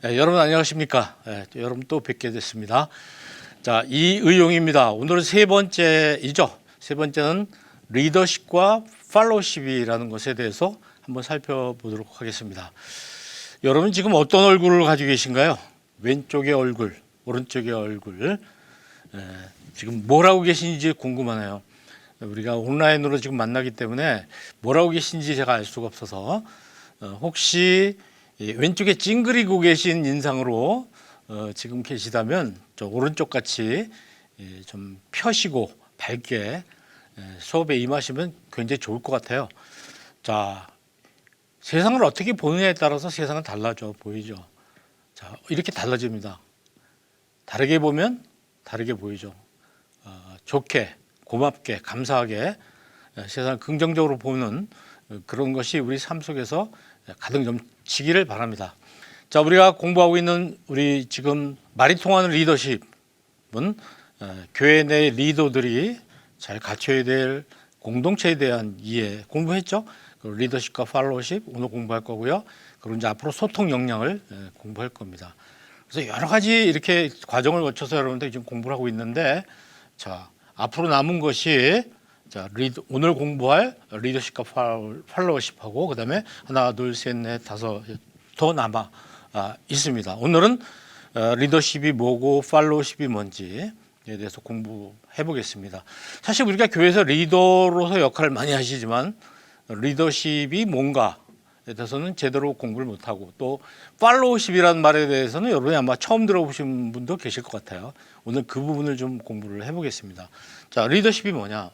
네, 여러분 안녕하십니까? 네, 여러분 또 뵙게 됐습니다. 자, 이의용입니다. 오늘은 세 번째이죠. 세 번째는 리더십과 팔로우십이라는 것에 대해서 한번 살펴보도록 하겠습니다. 여러분 지금 어떤 얼굴을 가지고 계신가요? 왼쪽의 얼굴, 오른쪽의 얼굴. 지금 뭘 하고 계신지 궁금하네요. 우리가 온라인으로 지금 만나기 때문에 뭘 하고 계신지 제가 알 수가 없어서 혹시 왼쪽에 찡그리고 계신 인상으로 지금 계시다면 저 오른쪽 같이 좀 펴시고 밝게 수업에 임하시면 굉장히 좋을 것 같아요. 자, 세상을 어떻게 보느냐에 따라서 세상은 달라져 보이죠. 자, 이렇게 달라집니다. 다르게 보면 다르게 보이죠. 좋게, 고맙게, 감사하게 세상을 긍정적으로 보는 그런 것이 우리 삶 속에서 가득 넘치기를 바랍니다. 자, 우리가 공부하고 있는 우리 지금 말이 통하는 리더십은 교회 내 리더들이 잘 갖춰야 될 공동체에 대한 이해 공부했죠. 리더십과 팔로우십 오늘 공부할 거고요. 그리고 이제 앞으로 소통 역량을 공부할 겁니다. 그래서 여러 가지 이렇게 과정을 거쳐서 여러분들 지금 공부를 하고 있는데, 자, 앞으로 남은 것이 자, 오늘 공부할 리더십과 팔로워십하고 그다음에 하나, 둘, 셋, 넷, 다섯 더 남아 있습니다. 오늘은 리더십이 뭐고 팔로워십이 뭔지에 대해서 공부해 보겠습니다. 사실 우리가 교회에서 리더로서 역할을 많이 하시지만 리더십이 뭔가에 대해서는 제대로 공부를 못하고 또 팔로워십이라는 말에 대해서는 여러분이 아마 처음 들어보신 분도 계실 것 같아요. 오늘 그 부분을 좀 공부를 해보겠습니다. 자, 리더십이 뭐냐?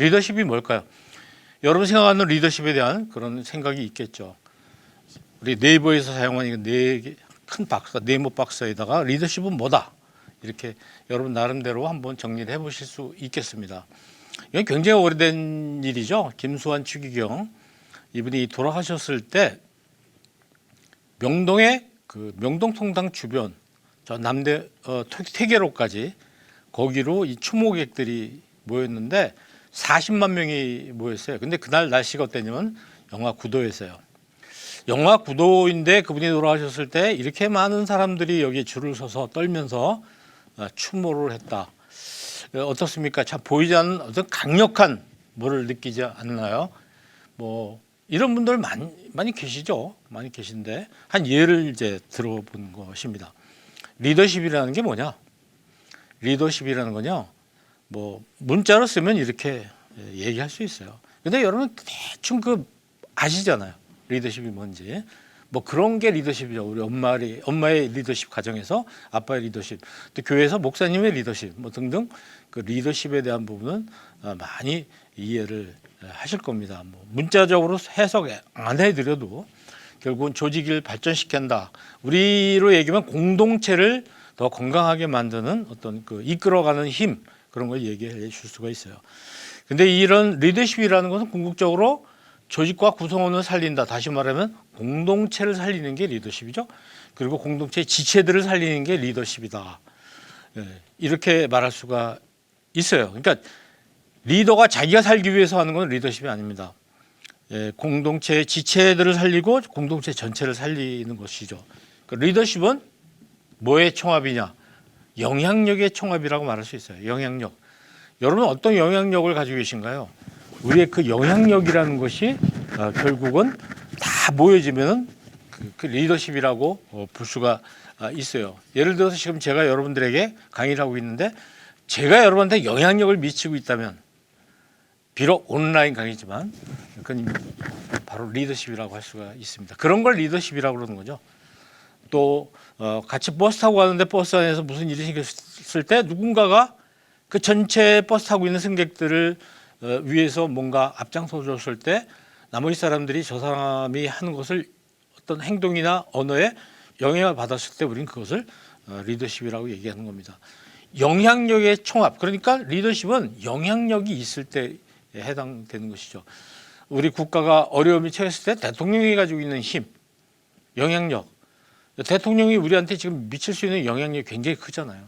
리더십이 뭘까요? 여러분 생각하는 리더십에 대한 그런 생각이 있겠죠. 우리 네이버에서 사용하는 큰 박스, 네모 박스에다가 리더십은 뭐다? 이렇게 여러분 나름대로 한번 정리를 해보실 수 있겠습니다. 이건 굉장히 오래된 일이죠. 김수환 추기경 이분이 돌아가셨을 때 명동의 그 명동통당 주변 저 남대 퇴계로까지 거기로 이 추모객들이 모였는데 40만 명이 모였어요. 근데 그날 날씨가 어땠냐면 영하 9도였어요. 영하 9도인데 그분이 돌아가셨을 때 이렇게 많은 사람들이 여기 줄을 서서 떨면서 추모를 했다. 어떻습니까? 참 보이지 않는 어떤 강력한 뭐를 느끼지 않나요? 뭐 이런 분들 많이 계시죠. 많이 계신데 한 예를 이제 들어본 것입니다. 리더십이라는 게 뭐냐? 리더십이라는 건요. 뭐 문자로 쓰면 이렇게 얘기할 수 있어요. 근데 여러분 대충 아시잖아요. 리더십이 뭔지. 뭐 그런 게 리더십이죠. 우리 엄마의 리더십 가정에서 아빠의 리더십, 또 교회에서 목사님의 리더십, 뭐 등등 그 리더십에 대한 부분은 많이 이해를 하실 겁니다. 뭐 문자적으로 해석 안 해드려도 결국은 조직을 발전시킨다. 우리로 얘기하면 공동체를 더 건강하게 만드는 어떤 그 이끌어가는 힘 그런 걸 얘기해 줄 수가 있어요. 근데 이런 리더십이라는 것은 궁극적으로 조직과 구성원을 살린다. 다시 말하면 공동체를 살리는 게 리더십이죠. 그리고 공동체의 지체들을 살리는 게 리더십이다. 이렇게 말할 수가 있어요. 그러니까 리더가 자기가 살기 위해서 하는 건 리더십이 아닙니다. 공동체의 지체들을 살리고 공동체 전체를 살리는 것이죠. 리더십은 뭐의 총합이냐? 영향력의 총합이라고 말할 수 있어요. 영향력. 여러분은 어떤 영향력을 가지고 계신가요? 우리의 그 영향력이라는 것이 결국은 다 모여지면 그 리더십이라고 볼 수가 있어요. 예를 들어서 지금 제가 여러분들에게 강의를 하고 있는데 제가 여러분한테 영향력을 미치고 있다면 비록 온라인 강의지만 그건 바로 리더십이라고 할 수가 있습니다. 그런 걸 리더십이라고 그러는 거죠. 또 같이 버스 타고 가는데 버스 안에서 무슨 일이 생겼을 때 누군가가 그 전체 버스 타고 있는 승객들을 위해서 뭔가 앞장서 줬을 때 나머지 사람들이 저 사람이 하는 것을 어떤 행동이나 언어에 영향을 받았을 때 우리는 그것을 리더십이라고 얘기하는 겁니다. 영향력의 총합, 그러니까 리더십은 영향력이 있을 때 해당되는 것이죠. 우리 국가가 어려움이 처했을 때 대통령이 가지고 있는 힘, 영향력, 대통령이 우리한테 지금 미칠 수 있는 영향력이 굉장히 크잖아요.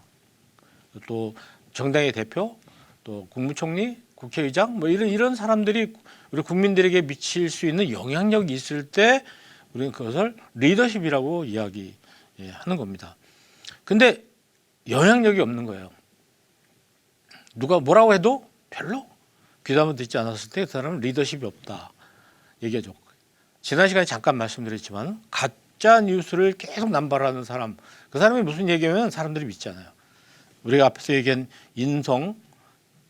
또 정당의 대표, 또 국무총리, 국회의장 뭐 이런 사람들이 우리 국민들에게 미칠 수 있는 영향력이 있을 때 우리는 그것을 리더십이라고 이야기하는 하는 겁니다. 근데 영향력이 없는 거예요. 누가 뭐라고 해도 별로 귀담아 듣지 않았을 때 그 사람은 리더십이 없다 얘기하죠. 지난 시간에 잠깐 말씀드렸지만 가짜 뉴스를 계속 남발하는 사람, 그 사람이 무슨 얘기하면 사람들이 믿잖아요. 우리가 앞에서 얘기한 인성,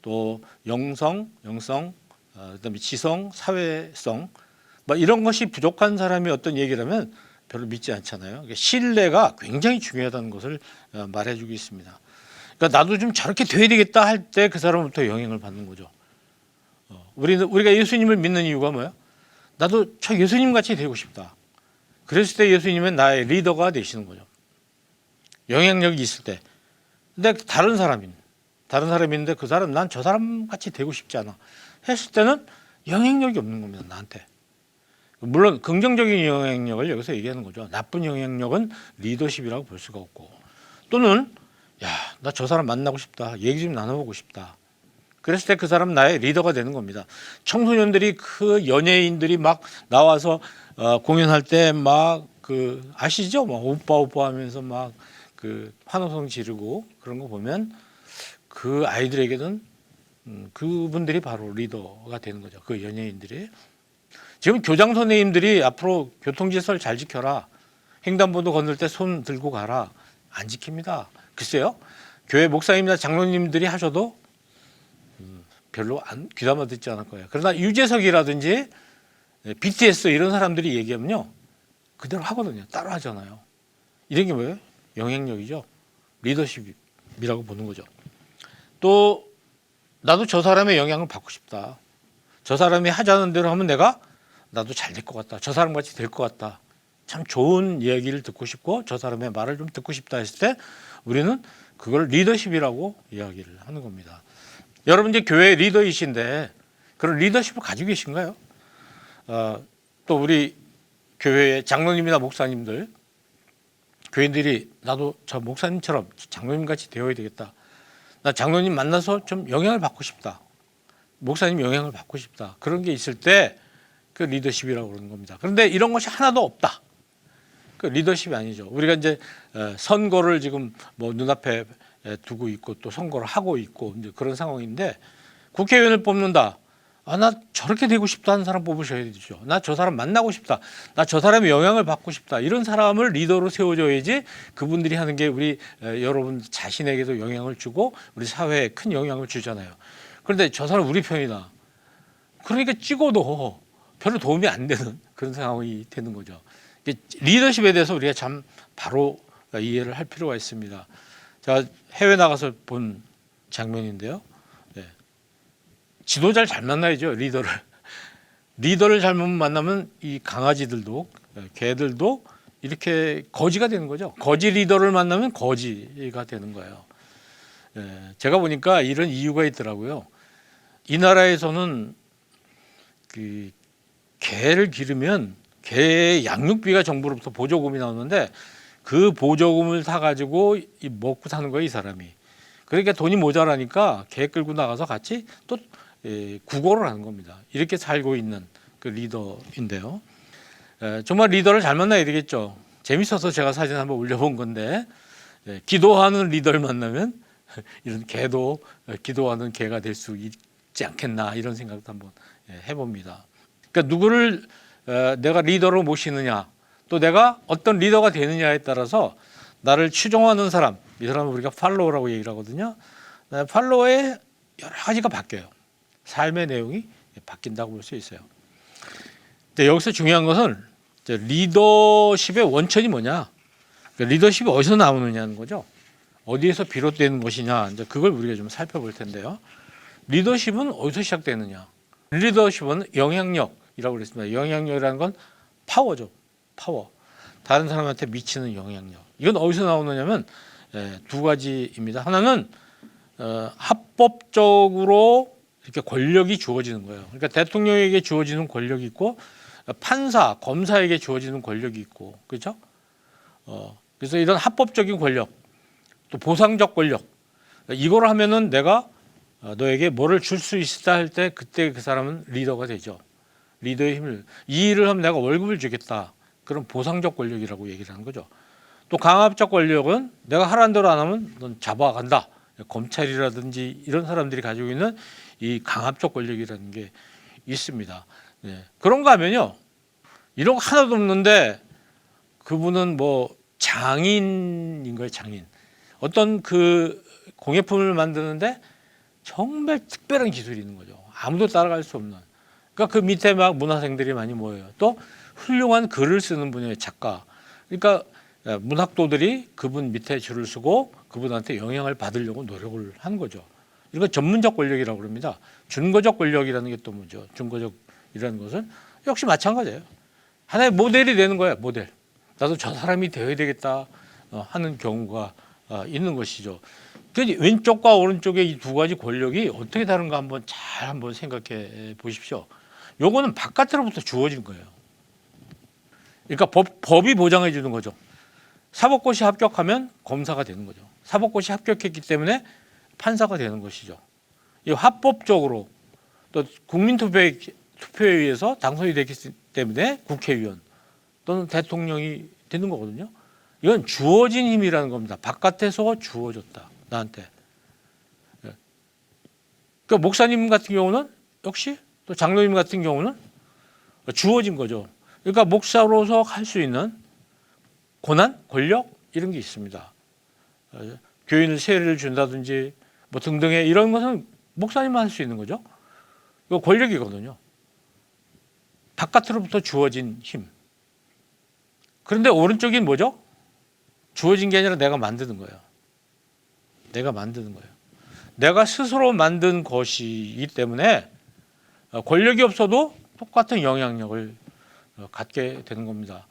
또 영성, 그다음에 지성, 사회성, 뭐 이런 것이 부족한 사람이 어떤 얘기를 하면 별로 믿지 않잖아요. 그러니까 신뢰가 굉장히 중요하다는 것을 말해주고 있습니다. 그러니까 나도 좀 저렇게 돼야 되겠다 할 때 그 사람부터 영향을 받는 거죠. 우리가 예수님을 믿는 이유가 뭐야? 나도 저 예수님 같이 되고 싶다. 그랬을 때 예수님은 나의 리더가 되시는 거죠. 영향력이 있을 때. 근데 다른 사람인데 그 사람 난 저 사람 같이 되고 싶지 않아 했을 때는 영향력이 없는 겁니다. 나한테. 물론 긍정적인 영향력을 여기서 얘기하는 거죠. 나쁜 영향력은 리더십이라고 볼 수가 없고, 또는 야, 나 저 사람 만나고 싶다. 얘기 좀 나눠보고 싶다. 그랬을 때 그 사람은 나의 리더가 되는 겁니다. 청소년들이 그 연예인들이 막 나와서 공연할 때 막 그 아시죠? 막 오빠 하면서 막 그 환호성 지르고 그런 거 보면 그 아이들에게는 그분들이 바로 리더가 되는 거죠. 그 연예인들이. 지금 교장 선생님들이 앞으로 교통질서를 잘 지켜라. 횡단보도 건널 때 손 들고 가라. 안 지킵니다. 글쎄요. 교회 목사님이나 장로님들이 하셔도 별로 귀담아 듣지 않을 거예요. 그러나 유재석이라든지 BTS 이런 사람들이 얘기하면요, 그대로 하거든요. 따로 하잖아요. 이런 게 뭐예요? 영향력이죠. 리더십이라고 보는 거죠. 또 나도 저 사람의 영향을 받고 싶다. 저 사람이 하자는 대로 하면 나도 잘 될 것 같다. 저 사람 같이 될 것 같다. 참 좋은 얘기를 듣고 싶고 저 사람의 말을 좀 듣고 싶다 했을 때 우리는 그걸 리더십이라고 이야기를 하는 겁니다. 여러분 이제 교회 리더이신데 그런 리더십을 가지고 계신가요? 또 우리 교회의 장로님이나 목사님들, 교인들이 나도 저 목사님처럼 장로님 같이 되어야 되겠다. 나 장로님 만나서 좀 영향을 받고 싶다. 목사님 영향을 받고 싶다. 그런 게 있을 때 그 리더십이라고 그러는 겁니다. 그런데 이런 것이 하나도 없다. 그 리더십이 아니죠. 우리가 이제 선거를 지금 뭐 눈앞에 두고 있고 또 선거를 하고 있고 이제 그런 상황인데 국회의원을 뽑는다. 나 저렇게 되고 싶다 하는 사람 뽑으셔야 되죠. 나 저 사람 만나고 싶다. 나 저 사람의 영향을 받고 싶다. 이런 사람을 리더로 세워줘야지 그분들이 하는 게 우리 여러분 자신에게도 영향을 주고 우리 사회에 큰 영향을 주잖아요. 그런데 저 사람 우리 편이다. 그러니까 찍어도 별로 도움이 안 되는 그런 상황이 되는 거죠. 리더십에 대해서 우리가 참 바로 이해를 할 필요가 있습니다. 제가 해외 나가서 본 장면인데요. 지도자를 잘 만나야죠. 리더를 잘못 만나면 이 강아지들도 개들도 이렇게 거지가 되는 거죠. 거지 리더를 만나면 거지가 되는 거예요. 제가 보니까 이런 이유가 있더라고요. 이 나라에서는 그 개를 기르면 개의 양육비가 정부로부터 보조금이 나오는데 그 보조금을 사가지고 먹고 사는 거예요, 이 사람이. 그러니까 돈이 모자라니까 개 끌고 나가서 같이 또 구걸을 하는 겁니다. 이렇게 살고 있는 그 리더인데요. 정말 리더를 잘 만나야 되겠죠. 재밌어서 제가 사진 한번 올려본 건데 기도하는 리더를 만나면 이런 개도 기도하는 개가 될 수 있지 않겠나 이런 생각도 한번 해봅니다. 그러니까 누구를 내가 리더로 모시느냐 또 내가 어떤 리더가 되느냐에 따라서 나를 추종하는 사람, 이 사람은 우리가 팔로워라고 얘기를 하거든요. 팔로워의 여러 가지가 바뀌어요. 삶의 내용이 바뀐다고 볼 수 있어요. 근데 여기서 중요한 것은 리더십의 원천이 뭐냐, 그러니까 리더십이 어디서 나오느냐는 거죠. 어디에서 비롯되는 것이냐, 이제 그걸 우리가 좀 살펴볼 텐데요. 리더십은 어디서 시작되느냐? 리더십은 영향력이라고 그랬습니다. 영향력이라는 건 파워죠. 파워. 다른 사람한테 미치는 영향력. 이건 어디서 나오느냐면 두 가지입니다. 하나는 합법적으로 이렇게 권력이 주어지는 거예요. 그러니까 대통령에게 주어지는 권력이 있고 판사, 검사에게 주어지는 권력이 있고, 그렇죠? 그래서 이런 합법적인 권력, 또 보상적 권력, 이걸 하면은 내가 너에게 뭐를 줄 수 있다 할 때 그때 그 사람은 리더가 되죠. 리더의 힘을, 이 일을 하면 내가 월급을 주겠다. 그런 보상적 권력이라고 얘기를 하는 거죠. 또 강압적 권력은 내가 하라는 대로 안 하면 넌 잡아간다. 검찰이라든지 이런 사람들이 가지고 있는 이 강압적 권력이라는 게 있습니다. 네. 그런가 하면요. 이런 거 하나도 없는데 그분은 뭐 장인인 거예요, 장인. 어떤 그 공예품을 만드는데 정말 특별한 기술이 있는 거죠. 아무도 따라갈 수 없는. 그러니까 그 밑에 막 문화생들이 많이 모여요. 또 훌륭한 글을 쓰는 분이에요, 작가. 그러니까 문학도들이 그분 밑에 줄을 서고 그분한테 영향을 받으려고 노력을 하는 거죠. 이거 전문적 권력이라고 그럽니다. 준거적 권력이라는 게 또 뭐죠? 준거적이라는 것은 역시 마찬가지예요. 하나의 모델이 되는 거예요, 모델. 나도 저 사람이 되어야 되겠다 하는 경우가 있는 것이죠. 그러니까 왼쪽과 오른쪽의 이 두 가지 권력이 어떻게 다른가 한번 생각해 보십시오. 요거는 바깥으로부터 주어진 거예요. 그러니까 법이 보장해 주는 거죠. 사법고시 합격하면 검사가 되는 거죠. 사법고시 합격했기 때문에 판사가 되는 것이죠. 이 합법적으로 또 국민투표에 의해서 당선이 됐기 때문에 국회의원 또는 대통령이 되는 거거든요. 이건 주어진 힘이라는 겁니다. 바깥에서 주어졌다. 나한테. 그러니까 목사님 같은 경우는 역시 또 장로님 같은 경우는 주어진 거죠. 그러니까 목사로서 할 수 있는 고난, 권력 이런 게 있습니다. 교인을 세례를 준다든지 뭐 등등의 이런 것은 목사님만 할 수 있는 거죠. 이거 권력이거든요. 바깥으로부터 주어진 힘. 그런데 오른쪽인 뭐죠? 주어진 게 아니라 내가 만드는 거예요. 내가 만드는 거예요. 내가 스스로 만든 것이기 때문에 권력이 없어도 똑같은 영향력을 갖게 되는 겁니다.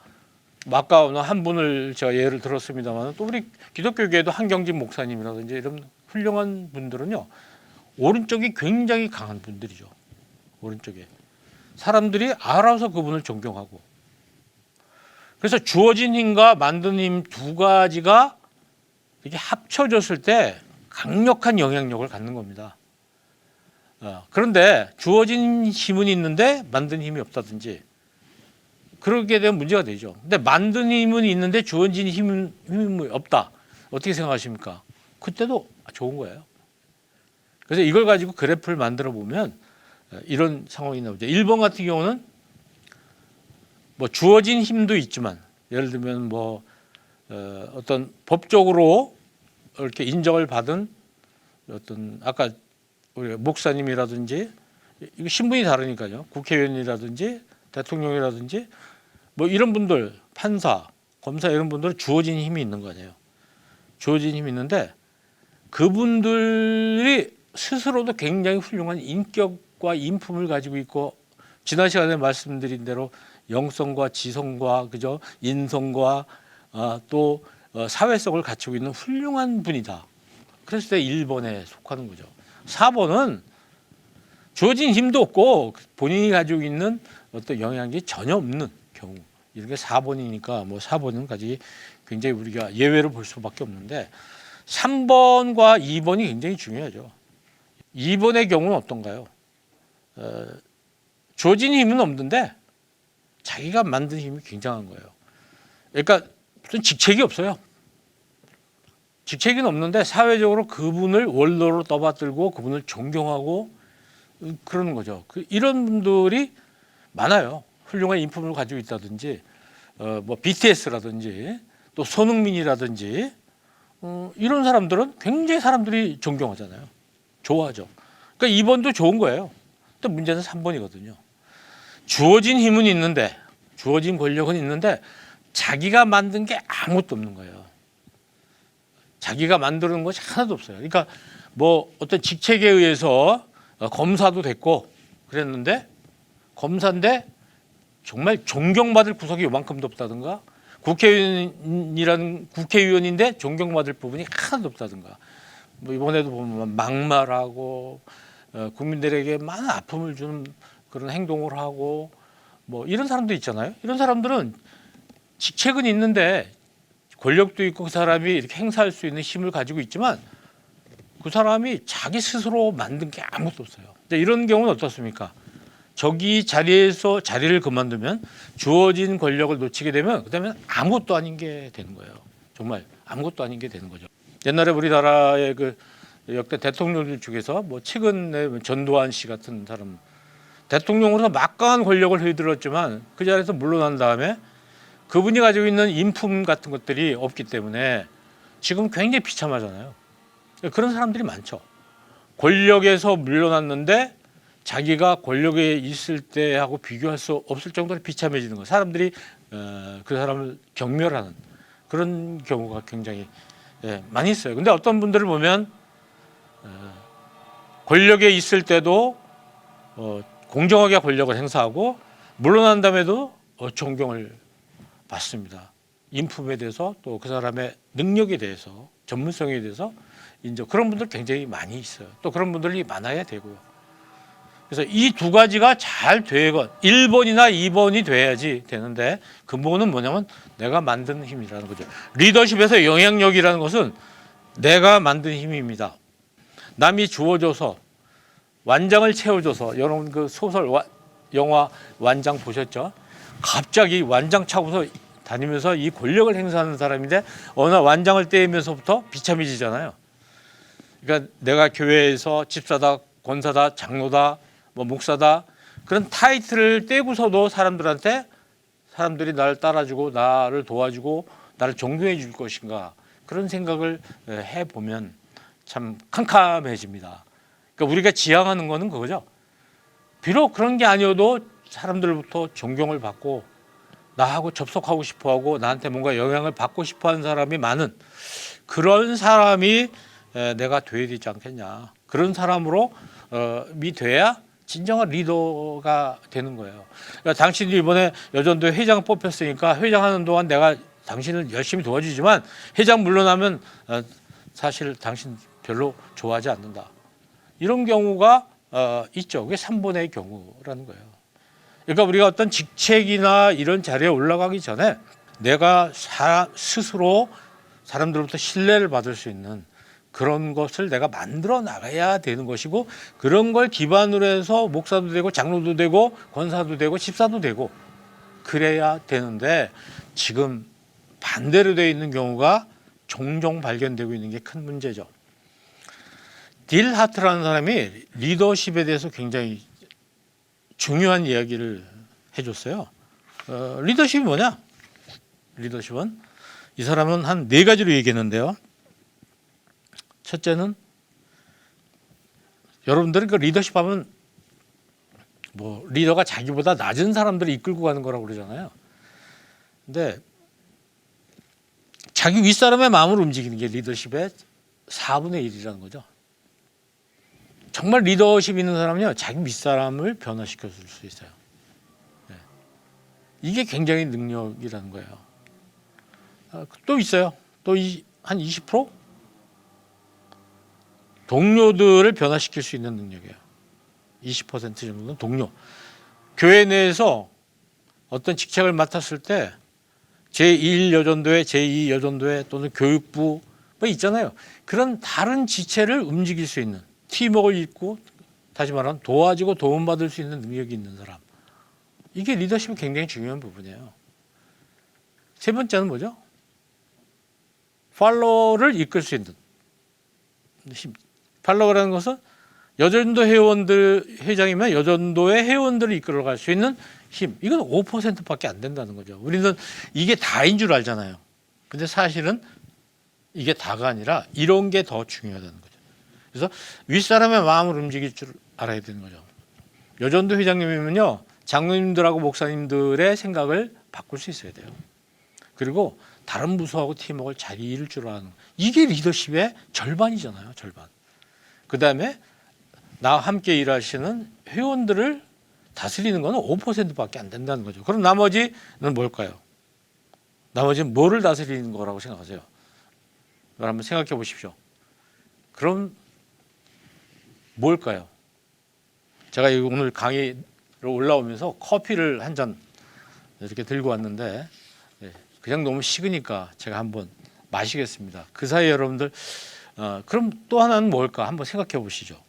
아까 어느 한 분을 제가 예를 들었습니다만 또 우리 기독교계에도 한경진 목사님이라든지 이런 훌륭한 분들은요. 오른쪽이 굉장히 강한 분들이죠. 오른쪽에. 사람들이 알아서 그분을 존경하고. 그래서 주어진 힘과 만든 힘 두 가지가 이게 합쳐졌을 때 강력한 영향력을 갖는 겁니다. 그런데 주어진 힘은 있는데 만든 힘이 없다든지 그러게 되면 문제가 되죠. 근데 만든 힘은 있는데 주어진 힘은 없다. 어떻게 생각하십니까? 그때도 좋은 거예요. 그래서 이걸 가지고 그래프를 만들어 보면 이런 상황이 나오죠. 1번 같은 경우는 뭐 주어진 힘도 있지만 예를 들면 뭐 어떤 법적으로 이렇게 인정을 받은 어떤 아까 우리 목사님이라든지 이거 신분이 다르니까요. 국회의원이라든지 대통령이라든지 뭐 이런 분들 판사, 검사 이런 분들은 주어진 힘이 있는 거 아니에요. 주어진 힘이 있는데 그분들이 스스로도 굉장히 훌륭한 인격과 인품을 가지고 있고 지난 시간에 말씀드린 대로 영성과 지성과 그죠 인성과 또 사회성을 갖추고 있는 훌륭한 분이다. 그랬을 때 1번에 속하는 거죠. 4번은 주어진 힘도 없고 본인이 가지고 있는 어떤 영향이 전혀 없는 경우. 이런 게 4번이니까 뭐 4번까지 굉장히 우리가 예외를 볼 수밖에 없는데 3번과 2번이 굉장히 중요하죠. 2번의 경우는 어떤가요? 주어진 힘은 없는데 자기가 만든 힘이 굉장한 거예요. 그러니까 무슨 직책이 없어요. 직책은 없는데 사회적으로 그분을 원로로 떠받들고 그분을 존경하고 그러는 거죠. 이런 분들이 많아요. 훌륭한 인품을 가지고 있다든지 뭐 BTS라든지 또 손흥민이라든지 이런 사람들은 굉장히 사람들이 존경하잖아요. 좋아하죠. 그러니까 2번도 좋은 거예요. 또 문제는 3번이거든요. 주어진 힘은 있는데 주어진 권력은 있는데 자기가 만든 게 아무것도 없는 거예요. 자기가 만드는 것이 하나도 없어요. 그러니까 뭐 어떤 직책에 의해서 검사도 됐고 그랬는데 검사인데 정말 존경받을 구석이 요만큼도 없다든가 국회의원인데 존경받을 부분이 하나도 없다든가 뭐 이번에도 보면 막말하고 국민들에게 많은 아픔을 주는 그런 행동을 하고 뭐 이런 사람도 있잖아요. 이런 사람들은 직책은 있는데 권력도 있고 그 사람이 이렇게 행사할 수 있는 힘을 가지고 있지만 그 사람이 자기 스스로 만든 게 아무것도 없어요. 근데 이런 경우는 어떻습니까? 저기 자리에서 자리를 그만두면 주어진 권력을 놓치게 되면 그다음에 아무것도 아닌 게 되는 거예요. 정말 아무것도 아닌 게 되는 거죠. 옛날에 우리나라의 그 역대 대통령들 중에서 뭐 최근에 전두환 씨 같은 사람 대통령으로서 막강한 권력을 휘둘렀지만 그 자리에서 물러난 다음에 그분이 가지고 있는 인품 같은 것들이 없기 때문에 지금 굉장히 비참하잖아요. 그런 사람들이 많죠. 권력에서 물러났는데 자기가 권력에 있을 때하고 비교할 수 없을 정도로 비참해지는 거. 사람들이 그 사람을 경멸하는 그런 경우가 굉장히 많이 있어요. 근데 어떤 분들을 보면 권력에 있을 때도 공정하게 권력을 행사하고 물러난 다음에도 존경을 받습니다. 인품에 대해서 또 그 사람의 능력에 대해서 전문성에 대해서 인정. 그런 분들 굉장히 많이 있어요. 또 그런 분들이 많아야 되고요. 그래서 이 두 가지가 잘 되건 1번이나 2번이 돼야지 되는데 근본은 뭐냐면 내가 만든 힘이라는 거죠. 리더십에서 영향력이라는 것은 내가 만든 힘입니다. 남이 주어줘서 완장을 채워줘서 여러분 그 소설 영화 완장 보셨죠? 갑자기 완장 차고서 다니면서 이 권력을 행사하는 사람인데 어느 날 완장을 떼면서부터 비참해지잖아요. 그러니까 내가 교회에서 집사다, 권사다, 장로다, 뭐 목사다 그런 타이틀을 떼고서도 사람들이 나를 따라주고 나를 도와주고 나를 존경해 줄 것인가 그런 생각을 해보면 참 캄캄해집니다. 그러니까 우리가 지향하는 거는 그거죠. 비록 그런 게 아니어도 사람들부터 존경을 받고 나하고 접속하고 싶어하고 나한테 뭔가 영향을 받고 싶어하는 사람이 많은 그런 사람이 내가 돼야 되지 않겠냐. 그런 사람으로 돼야 진정한 리더가 되는 거예요. 그러니까 당신이 이번에 여전도에 회장 뽑혔으니까 회장하는 동안 내가 당신을 열심히 도와주지만 회장 물러나면 사실 당신 별로 좋아하지 않는다. 이런 경우가 있죠. 그게 3번의 경우라는 거예요. 그러니까 우리가 어떤 직책이나 이런 자리에 올라가기 전에 내가 스스로 사람들로부터 신뢰를 받을 수 있는 그런 것을 내가 만들어 나가야 되는 것이고 그런 걸 기반으로 해서 목사도 되고 장로도 되고 권사도 되고 집사도 되고 그래야 되는데 지금 반대로 되어 있는 경우가 종종 발견되고 있는 게 큰 문제죠. 딜 하트라는 사람이 리더십에 대해서 굉장히 중요한 이야기를 해줬어요. 리더십이 뭐냐? 리더십은 이 사람은 한 4가지로 얘기했는데요. 첫째는 여러분들은 그 리더십 하면 뭐 리더가 자기보다 낮은 사람들을 이끌고 가는 거라고 그러잖아요. 근데 자기 윗사람의 마음을 움직이는 게 리더십의 4분의 1이라는 거죠. 정말 리더십 있는 사람은요, 자기 윗사람을 변화시켜 줄 수 있어요. 네. 이게 굉장히 능력이라는 거예요. 또 있어요. 또 한 20%? 동료들을 변화시킬 수 있는 능력이에요. 20% 정도는 동료. 교회 내에서 어떤 직책을 맡았을 때 제1 여전도회, 제2 여전도회 또는 교육부 뭐 있잖아요. 그런 다른 지체를 움직일 수 있는 팀워크를 잇고 다시 말하면 도와주고 도움받을 수 있는 능력이 있는 사람. 이게 리더십이 굉장히 중요한 부분이에요. 세 번째는 뭐죠? 팔로워를 이끌 수 있는 힘. 팔로워라는 것은 여전도 회장이면 여전도의 회원들을 이끌어갈 수 있는 힘. 이건 5%밖에 안 된다는 거죠. 우리는 이게 다인 줄 알잖아요. 근데 사실은 이게 다가 아니라 이런 게 더 중요하다는 거죠. 그래서 윗사람의 마음을 움직일 줄 알아야 되는 거죠. 여전도 회장님이면요, 장로님들하고 목사님들의 생각을 바꿀 수 있어야 돼요. 그리고 다른 부서하고 팀워크를 잘 이룰 줄 아는, 이게 리더십의 절반이잖아요. 절반. 그 다음에 나와 함께 일하시는 회원들을 다스리는 거는 5%밖에 안 된다는 거죠. 그럼 나머지는 뭘까요? 나머지는 뭐를 다스리는 거라고 생각하세요? 이걸 한번 생각해 보십시오. 그럼 뭘까요? 제가 오늘 강의로 올라오면서 커피를 한 잔 이렇게 들고 왔는데 그냥 너무 식으니까 제가 한번 마시겠습니다. 그 사이에 여러분들 그럼 또 하나는 뭘까 한번 생각해 보시죠.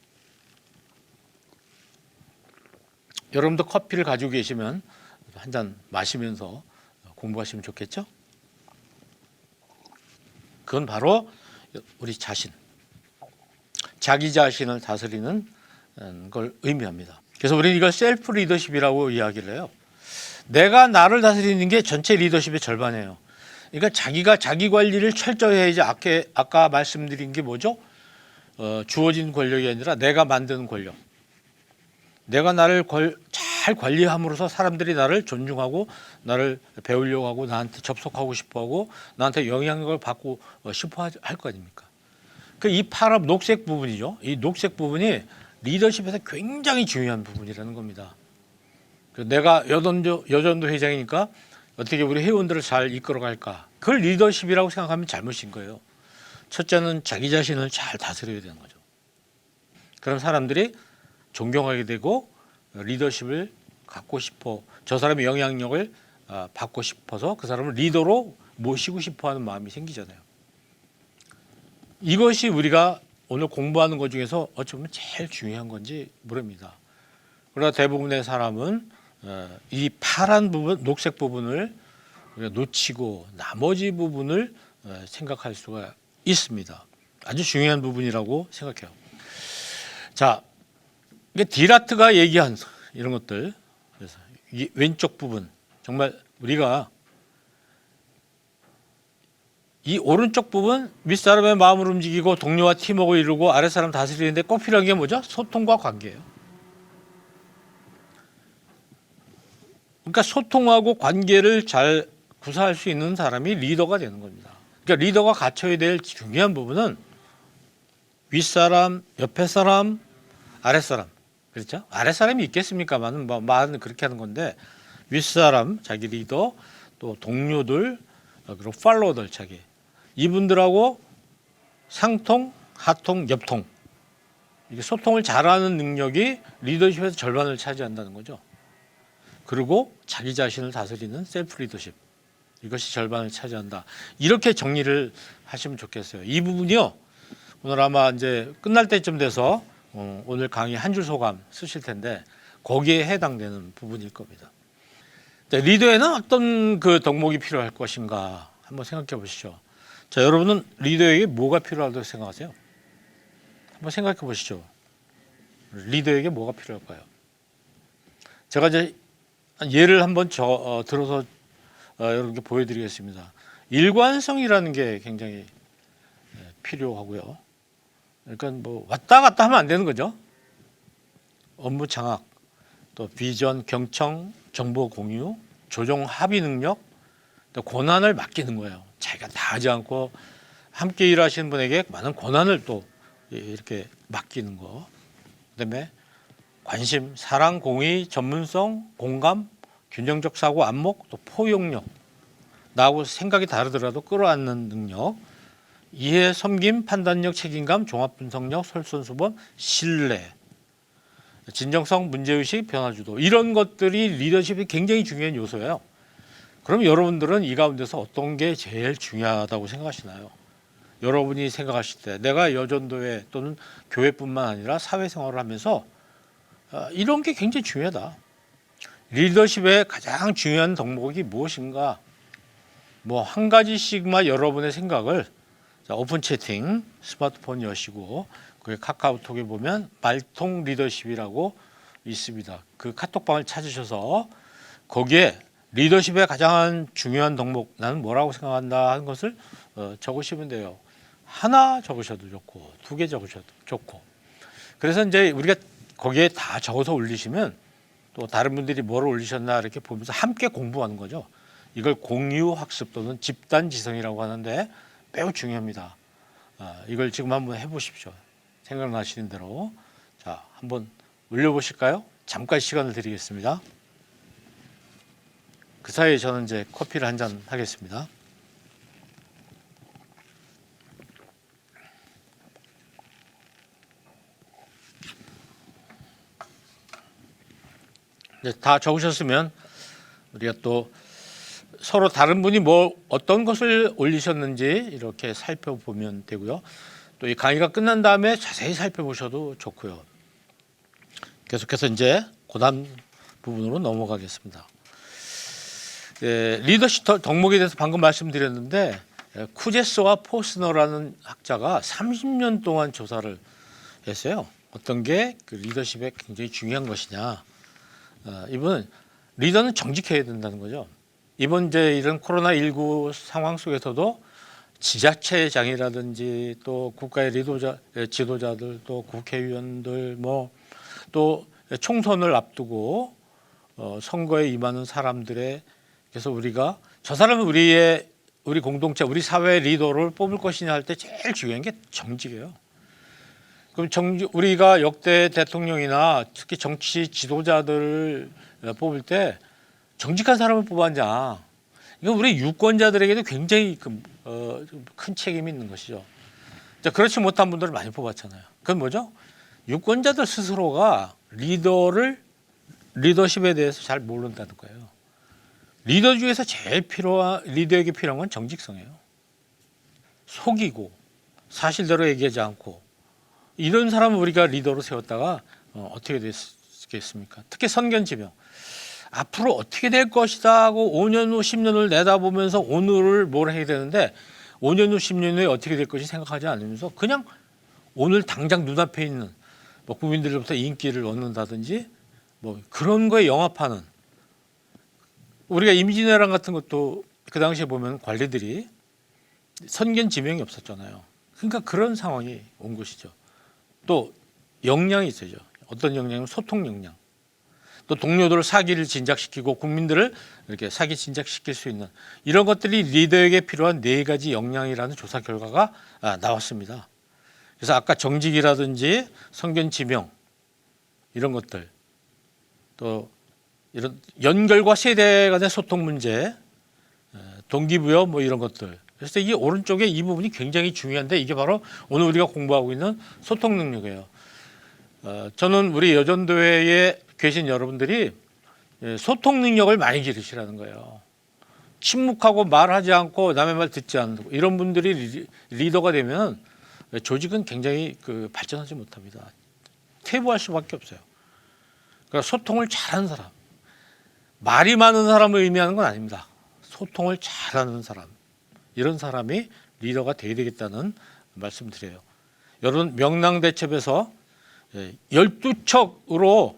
여러분도 커피를 가지고 계시면 한 잔 마시면서 공부하시면 좋겠죠? 그건 바로 우리 자신, 자기 자신을 다스리는 걸 의미합니다. 그래서 우리는 이걸 셀프 리더십이라고 이야기를 해요. 내가 나를 다스리는 게 전체 리더십의 절반이에요. 그러니까 자기가 자기 관리를 철저히 해야지. 아까 말씀드린 게 뭐죠? 주어진 권력이 아니라 내가 만드는 권력. 내가 나를 잘 관리함으로써 사람들이 나를 존중하고 나를 배우려고 하고 나한테 접속하고 싶어하고 나한테 영향력을 받고 싶어 할 거 아닙니까? 이 파란 녹색 부분이죠. 이 녹색 부분이 리더십에서 굉장히 중요한 부분이라는 겁니다. 내가 여전도 회장이니까 어떻게 우리 회원들을 잘 이끌어갈까? 그걸 리더십이라고 생각하면 잘못인 거예요. 첫째는 자기 자신을 잘 다스려야 되는 거죠. 그럼 사람들이 존경하게 되고 리더십을 갖고 싶어, 저 사람의 영향력을 받고 싶어서 그 사람을 리더로 모시고 싶어하는 마음이 생기잖아요. 이것이 우리가 오늘 공부하는 것 중에서 어쩌면 제일 중요한 건지 모릅니다. 그러나 대부분의 사람은 이 파란 부분, 녹색 부분을 우리가 놓치고 나머지 부분을 생각할 수가 있습니다. 아주 중요한 부분이라고 생각해요. 자, 이게 디라트가 얘기한 이런 것들, 그래서 이 왼쪽 부분, 정말 우리가 이 오른쪽 부분, 윗사람의 마음을 움직이고 동료와 팀워크를 이루고 아랫사람 다스리는데 꼭 필요한 게 뭐죠? 소통과 관계예요. 그러니까 소통하고 관계를 잘 구사할 수 있는 사람이 리더가 되는 겁니다. 그러니까 리더가 갖춰야 될 중요한 부분은 윗사람, 옆에 사람, 아랫사람. 그렇죠? 아랫사람이 있겠습니까만은 말은 그렇게 하는 건데 윗사람, 자기 리더, 또 동료들, 그리고 팔로워들 자기. 이분들하고 상통, 하통, 옆통. 이게 소통을 잘하는 능력이 리더십에서 절반을 차지한다는 거죠. 그리고 자기 자신을 다스리는 셀프 리더십. 이것이 절반을 차지한다. 이렇게 정리를 하시면 좋겠어요. 이 부분이요. 오늘 아마 이제 끝날 때쯤 돼서 오늘 강의 한 줄 소감 쓰실 텐데 거기에 해당되는 부분일 겁니다. 리더에는 어떤 그 덕목이 필요할 것인가 한번 생각해 보시죠. 자, 여러분은 리더에게 뭐가 필요하다고 생각하세요? 한번 생각해 보시죠. 리더에게 뭐가 필요할까요? 제가 이제 예를 한번 들어서 여러분께 보여드리겠습니다. 일관성이라는 게 굉장히 필요하고요. 그러니까 뭐 왔다 갔다 하면 안 되는 거죠. 업무 장악, 또 비전, 경청, 정보 공유, 조정 합의 능력, 또 권한을 맡기는 거예요. 자기가 다 하지 않고 함께 일하시는 분에게 많은 권한을 또 이렇게 맡기는 거. 그다음에 관심, 사랑, 공의, 전문성, 공감, 균형적 사고, 안목, 또 포용력. 나하고 생각이 다르더라도 끌어안는 능력. 이해, 섬김, 판단력, 책임감, 종합 분석력, 솔선수범, 신뢰, 진정성, 문제의식, 변화주도. 이런 것들이 리더십이 굉장히 중요한 요소예요. 그럼 여러분들은 이 가운데서 어떤 게 제일 중요하다고 생각하시나요? 여러분이 생각하실 때 내가 여전도회 또는 교회뿐만 아니라 사회생활을 하면서 이런 게 굉장히 중요하다. 리더십의 가장 중요한 덕목이 무엇인가? 뭐 한 가지씩만 여러분의 생각을 오픈 채팅 스마트폰 여시고 그 카카오톡에 보면 말통 리더십이라고 있습니다. 그 카톡방을 찾으셔서 거기에 리더십의 가장 중요한 덕목 나는 뭐라고 생각한다 하는 것을 적으시면 돼요. 하나 적으셔도 좋고 2개 적으셔도 좋고. 그래서 이제 우리가 거기에 다 적어서 올리시면 또 다른 분들이 뭘 올리셨나 이렇게 보면서 함께 공부하는 거죠. 이걸 공유 학습 또는 집단 지성이라고 하는데 매우 중요합니다. 이걸 지금 한번 해보십시오. 생각나시는 대로. 자, 한번 올려보실까요? 잠깐 시간을 드리겠습니다. 그 사이에 저는 이제 커피를 한 잔 하겠습니다. 이제 다 적으셨으면 우리가 또 서로 다른 분이 뭐 어떤 것을 올리셨는지 이렇게 살펴보면 되고요. 또 이 강의가 끝난 다음에 자세히 살펴보셔도 좋고요. 계속해서 이제 고단 부분으로 넘어가겠습니다. 리더십 덕목에 대해서 방금 말씀드렸는데 쿠제스와 포스너라는 학자가 30년 동안 조사를 했어요. 어떤 게 그 리더십에 굉장히 중요한 것이냐. 이번 리더는 정직해야 된다는 거죠. 이번 이제 이런 코로나19 상황 속에서도 지자체장이라든지 또 국가의 지도자들 또 국회의원들 뭐 또 총선을 앞두고 선거에 임하는 사람들의 그래서 우리가 저 사람은 우리 공동체 우리 사회 리더를 뽑을 것이냐 할 때 제일 중요한 게 정직이에요. 그럼 우리가 역대 대통령이나 특히 정치 지도자들을 뽑을 때 정직한 사람을 뽑았냐. 이건 우리 유권자들에게도 굉장히 큰 책임이 있는 것이죠. 자, 그렇지 못한 분들을 많이 뽑았잖아요. 그건 뭐죠? 유권자들 스스로가 리더십에 대해서 잘 모른다는 거예요. 리더 중에서 제일 리더에게 필요한 건 정직성이에요. 속이고 사실대로 얘기하지 않고 이런 사람을 우리가 리더로 세웠다가 어떻게 됐겠습니까? 특히 선견지명. 앞으로 어떻게 될 것이다 하고 5년 후 10년을 내다보면서 오늘을 뭘 해야 되는데 5년 후 10년 후에 어떻게 될 것이 생각하지 않으면서 그냥 오늘 당장 눈앞에 있는 뭐 국민들로부터 인기를 얻는다든지 뭐 그런 거에 영합하는 우리가 임진왜란 같은 것도 그 당시에 보면 관리들이 선견지명이 없었잖아요. 그러니까 그런 상황이 온 것이죠. 또 역량이 있어야죠. 어떤 역량은 소통 역량. 또 동료들을 사기를 진작시키고 국민들을 이렇게 사기 진작시킬 수 있는 이런 것들이 리더에게 필요한 4가지 역량이라는 조사 결과가 나왔습니다. 그래서 아까 정직이라든지 선견지명 이런 것들 또 이런 연결과 세대 간의 소통 문제 동기부여 뭐 이런 것들 그래서 이게 오른쪽에 이 부분이 굉장히 중요한데 이게 바로 오늘 우리가 공부하고 있는 소통 능력이에요. 저는 우리 여전도회에 계신 여러분들이 소통 능력을 많이 기르시라는 거예요. 침묵하고 말하지 않고 남의 말 듣지 않고 이런 분들이 리더가 되면 조직은 굉장히 발전하지 못합니다. 퇴보할 수밖에 없어요. 그러니까 소통을 잘하는 사람, 말이 많은 사람을 의미하는 건 아닙니다. 소통을 잘하는 사람, 이런 사람이 리더가 돼야 되겠다는 말씀드려요. 여러분 명랑대첩에서 12척으로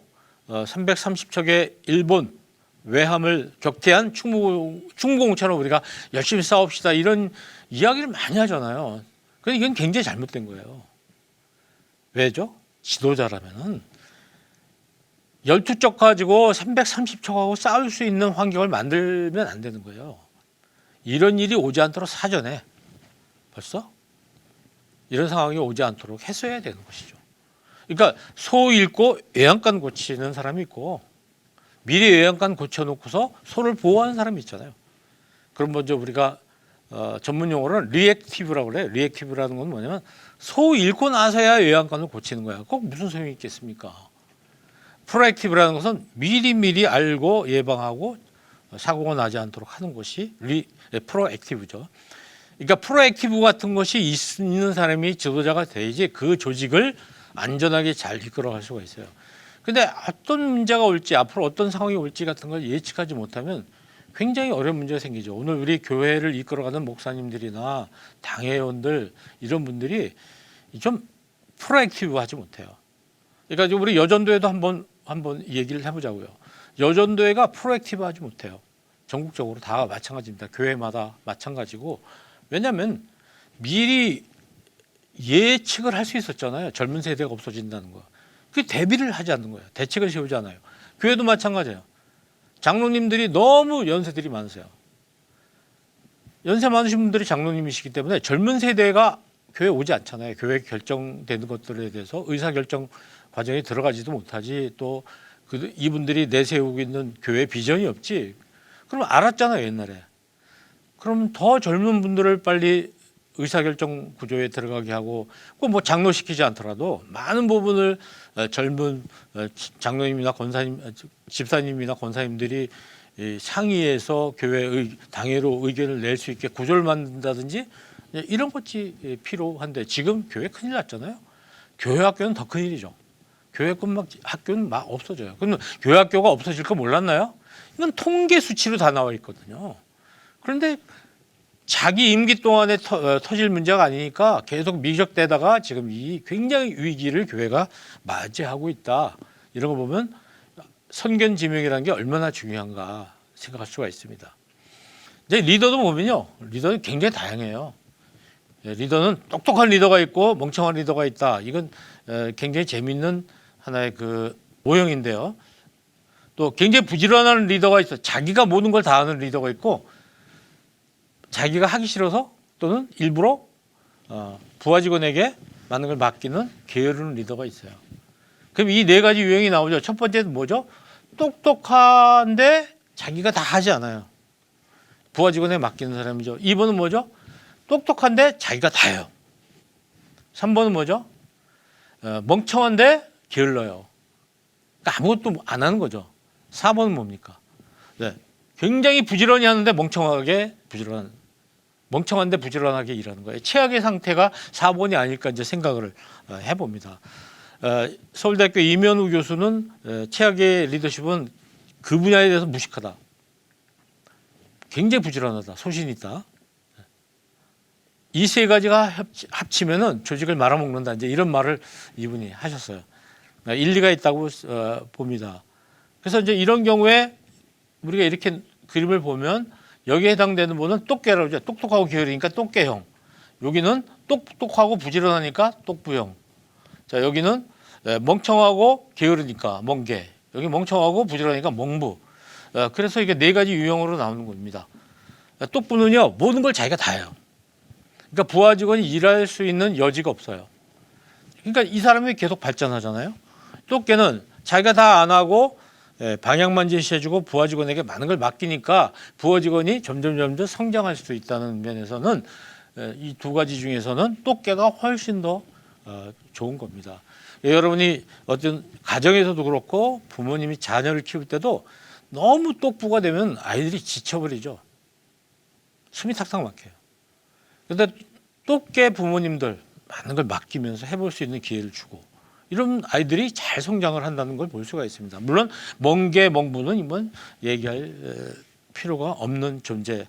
330척의 일본 외함을 격퇴한 충무공처럼 우리가 열심히 싸웁시다 이런 이야기를 많이 하잖아요. 그런데 이건 굉장히 잘못된 거예요. 왜죠? 지도자라면은 12척 가지고 330척하고 싸울 수 있는 환경을 만들면 안 되는 거예요. 이런 일이 오지 않도록 사전에 벌써 이런 상황이 오지 않도록 했어야 되는 것이죠. 그러니까 소 잃고 외양간 고치는 사람이 있고 미리 외양간 고쳐놓고서 소를 보호하는 사람이 있잖아요. 그럼 먼저 우리가 전문 용어로는 리액티브라고 그래요. 리액티브라는 건 뭐냐면 소 잃고 나서야 외양간을 고치는 거야. 꼭 무슨 소용이 있겠습니까? 프로액티브라는 것은 미리 알고 예방하고 사고가 나지 않도록 하는 것이 프로액티브죠. 그러니까 프로액티브 같은 것이 있는 사람이 지도자가 돼야지 그 조직을 안전하게 잘 이끌어갈 수가 있어요. 근데 어떤 문제가 올지 앞으로 어떤 상황이 올지 같은 걸 예측하지 못하면 굉장히 어려운 문제가 생기죠. 오늘 우리 교회를 이끌어가는 목사님들이나 당회원들 이런 분들이 좀 프로액티브하지 못해요. 그러니까 우리 여전도에도 한번 얘기를 해보자고요. 여전도회가 프로액티브하지 못해요. 전국적으로 다 마찬가지입니다. 교회마다 마찬가지고 왜냐하면 미리 예측을 할 수 있었잖아요. 젊은 세대가 없어진다는 거. 그 대비를 하지 않는 거예요. 대책을 세우지 않아요. 교회도 마찬가지예요. 장로님들이 너무 연세들이 많으세요. 연세 많으신 분들이 장로님이시기 때문에 젊은 세대가 교회 오지 않잖아요. 교회 결정되는 것들에 대해서 의사결정 과정에 들어가지도 못하지 또 이분들이 내세우고 있는 교회 비전이 없지. 그럼 알았잖아요. 옛날에. 그럼 더 젊은 분들을 빨리 의사결정 구조에 들어가게 하고 꼭 뭐 장로시키지 않더라도 많은 부분을 젊은 장로님이나 권사님, 집사님이나 권사님들이 상의해서 교회 당회로 의견을 낼 수 있게 구조를 만든다든지 이런 것이 필요한데 지금 교회 큰일 났잖아요. 교회 학교는 더 큰일이죠. 교회 학교는 막 없어져요. 그럼 교회 학교가 없어질 거 몰랐나요? 이건 통계 수치로 다 나와 있거든요. 그런데 자기 임기 동안에 터질 문제가 아니니까 계속 미적되다가 지금 이 굉장히 위기를 교회가 맞이하고 있다. 이런 거 보면 선견지명이라는 게 얼마나 중요한가 생각할 수가 있습니다. 이제 리더도 보면요. 리더는 굉장히 다양해요. 리더는 똑똑한 리더가 있고 멍청한 리더가 있다. 이건 굉장히 재미있는 하나의 그 모형인데요. 또 굉장히 부지런한 리더가 있어. 자기가 모든 걸 다 하는 리더가 있고 자기가 하기 싫어서 또는 일부러 부하 직원에게 많은 걸 맡기는 게으른 리더가 있어요. 그럼 이 네 가지 유형이 나오죠. 첫 번째는 뭐죠? 똑똑한데 자기가 다 하지 않아요. 부하 직원에 맡기는 사람이죠. 2번은 뭐죠? 똑똑한데 자기가 다 해요. 3번은 뭐죠? 멍청한데 게을러요. 그러니까 아무것도 안 하는 거죠. 4번은 뭡니까? 네. 굉장히 부지런히 하는데 멍청한데 부지런하게 일하는 거예요. 최악의 상태가 4번이 아닐까 이제 생각을 해봅니다. 서울대학교 이면우 교수는 최악의 리더십은 그 분야에 대해서 무식하다. 굉장히 부지런하다. 소신 있다. 이 세 가지가 합치면은 조직을 말아먹는다. 이제 이런 말을 이분이 하셨어요. 일리가 있다고 봅니다. 그래서 이제 이런 경우에 우리가 이렇게 그림을 보면 여기에 해당되는 분은 똑개라고 하죠. 똑똑하고 게으르니까 똑개형. 여기는 똑똑하고 부지런하니까 똑부형. 자, 여기는 멍청하고 게으르니까 멍개. 여기 멍청하고 부지런하니까 멍부. 그래서 이게 네 가지 유형으로 나오는 겁니다. 똑부는요, 모든 걸 자기가 다 해요. 그러니까 부하 직원이 일할 수 있는 여지가 없어요. 그러니까 이 사람이 계속 발전하잖아요. 똑개는 자기가 다 안 하고 방향만 제시해주고 부하 직원에게 많은 걸 맡기니까 부하 직원이 점점 성장할 수 있다는 면에서는 이 두 가지 중에서는 똑개가 훨씬 더 좋은 겁니다. 여러분이 어떤 가정에서도 그렇고 부모님이 자녀를 키울 때도 너무 똑부가 되면 아이들이 지쳐버리죠. 숨이 탁탁 막혀요. 그런데 똑개 부모님들 많은 걸 맡기면서 해볼 수 있는 기회를 주고 이런 아이들이 잘 성장을 한다는 걸 볼 수가 있습니다. 물론 멍개, 멍부는 이번 얘기할 필요가 없는 존재인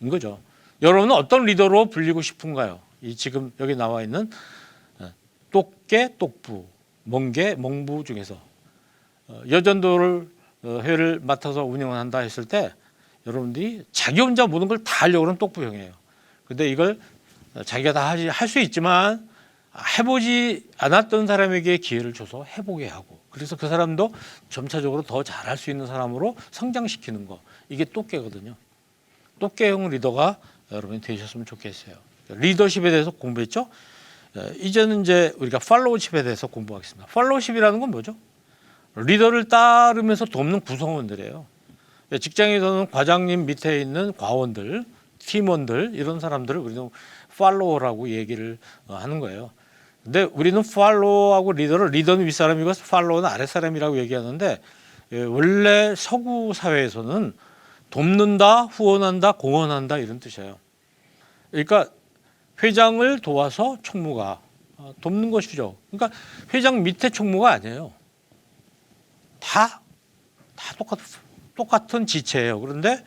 거죠. 여러분은 어떤 리더로 불리고 싶은가요? 이 지금 여기 나와 있는 똑개, 똑부, 멍개, 멍부 중에서 여전도를 회를 맡아서 운영을 한다 했을 때 여러분들이 자기 혼자 모든 걸 다 하려고 하는 똑부형이에요. 근데 이걸 자기가 다 할 수 있지만 해보지 않았던 사람에게 기회를 줘서 해보게 하고 그래서 그 사람도 점차적으로 더 잘할 수 있는 사람으로 성장시키는 거 이게 똑개거든요. 똑개형 리더가 여러분이 되셨으면 좋겠어요. 리더십에 대해서 공부했죠. 이제는 이제 우리가 팔로우십에 대해서 공부하겠습니다. 팔로우십이라는 건 뭐죠? 리더를 따르면서 돕는 구성원들이에요. 직장에서는 과장님 밑에 있는 과원들, 팀원들 이런 사람들을 우리는 팔로워라고 얘기를 하는 거예요. 근데 우리는 팔로워하고 리더는 윗사람이고 팔로워는 아랫사람이라고 얘기하는데 원래 서구 사회에서는 돕는다, 후원한다, 공헌한다 이런 뜻이에요. 그러니까 회장을 도와서 총무가 돕는 것이죠. 그러니까 회장 밑에 총무가 아니에요. 다 똑같은 지체예요. 그런데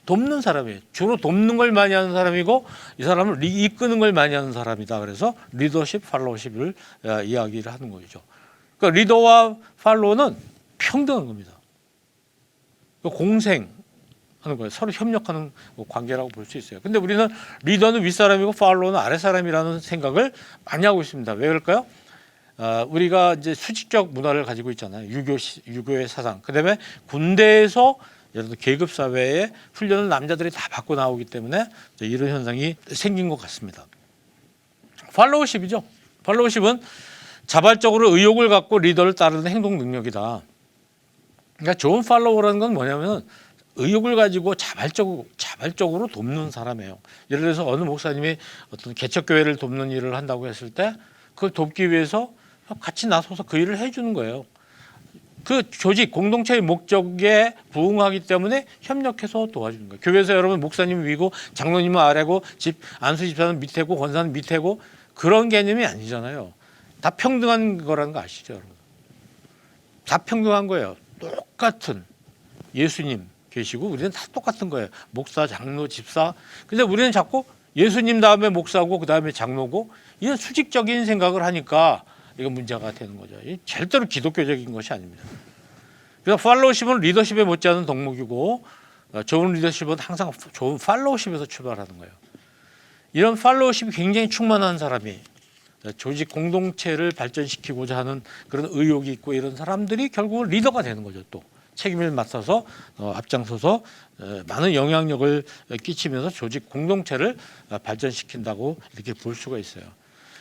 돕는 사람이에요. 주로 돕는 걸 많이 하는 사람이고 이 사람은 이끄는 걸 많이 하는 사람이다. 그래서 리더십, 팔로우십을 이야기를 하는 거죠. 그러니까 리더와 팔로우는 평등한 겁니다. 공생하는 거예요. 서로 협력하는 관계라고 볼 수 있어요. 근데 우리는 리더는 윗사람이고 팔로우는 아랫사람이라는 생각을 많이 하고 있습니다. 왜 그럴까요? 우리가 이제 수직적 문화를 가지고 있잖아요. 유교의 사상. 그다음에 군대에서 예를 들어 계급 사회에 훈련을 남자들이 다 받고 나오기 때문에 이런 현상이 생긴 것 같습니다. 팔로우십이죠. 팔로우십은 자발적으로 의욕을 갖고 리더를 따르는 행동 능력이다. 그러니까 좋은 팔로워라는 건 뭐냐면 의욕을 가지고 자발적으로 돕는 사람이에요. 예를 들어서 어느 목사님이 어떤 개척교회를 돕는 일을 한다고 했을 때 그걸 돕기 위해서 같이 나서서 그 일을 해주는 거예요. 그 조직 공동체의 목적에 부응하기 때문에 협력해서 도와주는 거예요. 교회에서 여러분 목사님 위고 장로님은 아래고 안수 집사는 밑에고 권사는 밑에고 그런 개념이 아니잖아요. 다 평등한 거라는 거 아시죠, 여러분? 다 평등한 거예요. 똑같은 예수님 계시고 우리는 다 똑같은 거예요. 목사, 장로, 집사. 근데 우리는 자꾸 예수님 다음에 목사고 그 다음에 장로고 이런 수직적인 생각을 하니까 이거 문제가 되는 거죠. 절대로 기독교적인 것이 아닙니다. 그래서 팔로우십은 리더십에 못지않은 덕목이고 좋은 리더십은 항상 좋은 팔로우십에서 출발하는 거예요. 이런 팔로우십이 굉장히 충만한 사람이 조직 공동체를 발전시키고자 하는 그런 의욕이 있고 이런 사람들이 결국은 리더가 되는 거죠. 또 책임을 맡아서 앞장서서 많은 영향력을 끼치면서 조직 공동체를 발전시킨다고 이렇게 볼 수가 있어요.